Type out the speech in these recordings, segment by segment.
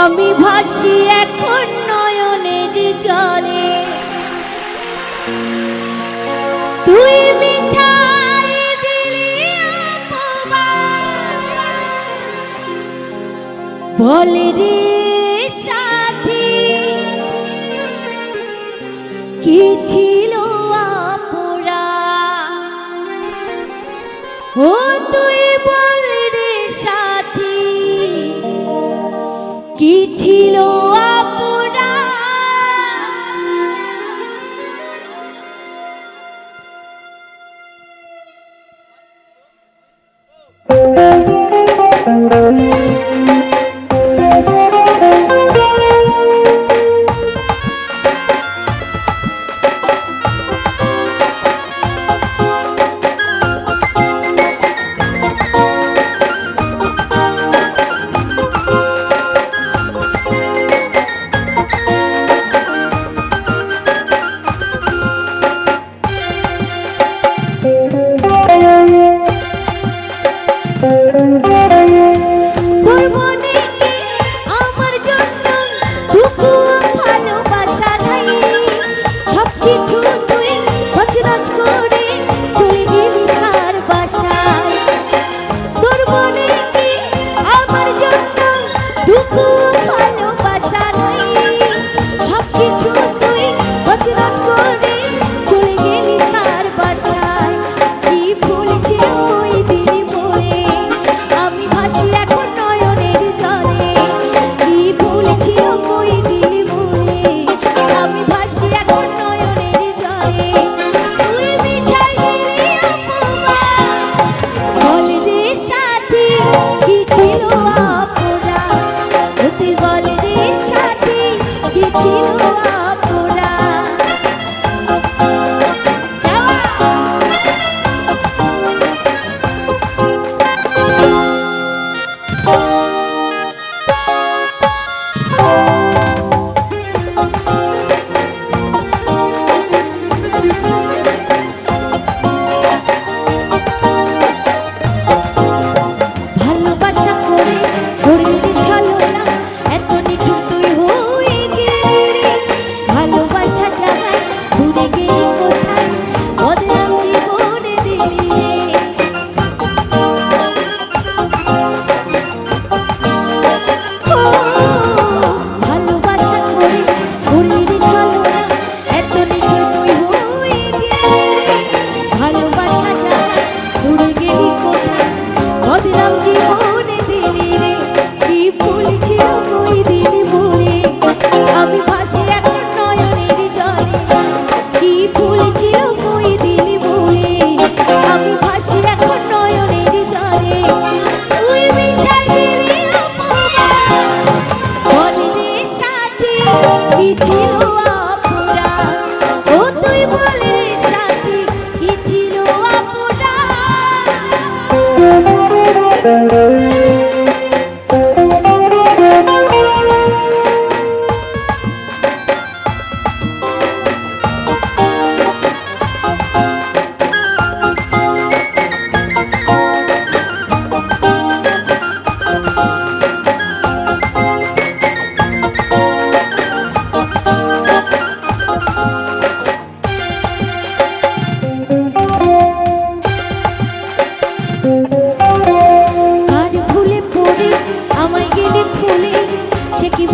আমি ভাসি এখন নয়নের জলে, তুই মিঠাই দিলি বল রে সাথী কি ছিল আপরা, ও তুই বল রে সাথী কি ছিল আপরা।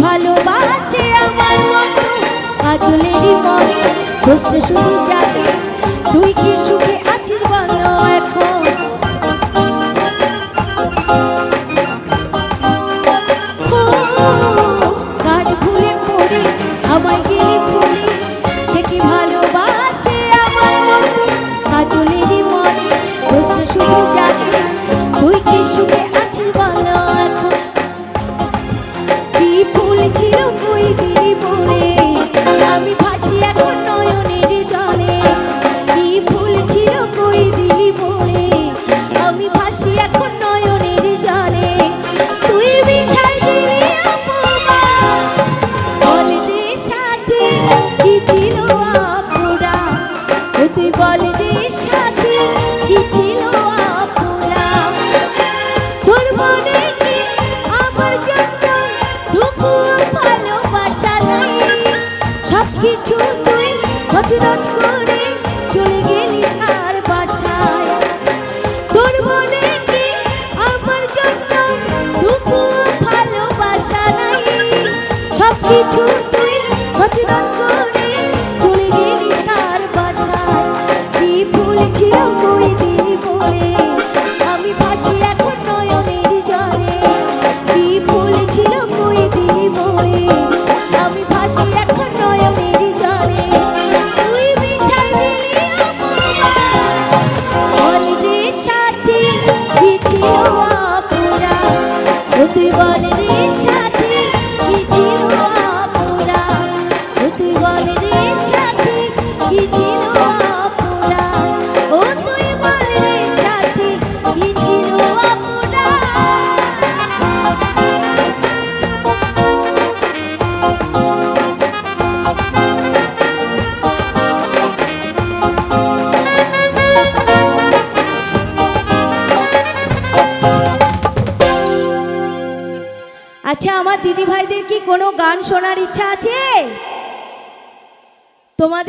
ভালোবাসে আমার মতো কাজলেরই মনে প্রশ্ন শুধু জাগে তুই কি সুখে আছিস বলো এখন। কার ভুলে পড়ে আমায় গেলে ভুলে সে কি ভালোবাসে আমার মতো কাজলেরই মনে প্রশ্ন শুধু জাগে তুই কি সুখে আছিস বলো এখন। ছিল কই দিলি বলে আমি ভাসি এখন নয়নের জলে, কি ভুল ছিল কই দিলি বলে। নচ করে চলে গেলি সার বাসায়। তোর মনে কি আমার জন্য টুকু ভালোবাসা নাই? সব কিছু তুই নচ করে চলে গেলি সার বাসায়। কি ভুল ছিল ওই দিন বলে আমি ভাসি এখন নয়নের জলে। কি ভুল ছিল ওই দিন বলে আমি ভাসি এখন নয়নের জলে। তুই বিছাই দিলি বল রে সাথী কি ছিল আপুরা, ও তুই বল রে সাথী কি ছিল আপুরা, ও তুই বল রে সাথী কি ছিল আপুরা, ও তুই বল রে সাথী কি ছিল আপুরা। আচ্ছা, আমার দিদি ভাইদের কি কোনো গান শোনার ইচ্ছা আছে তোমাদের?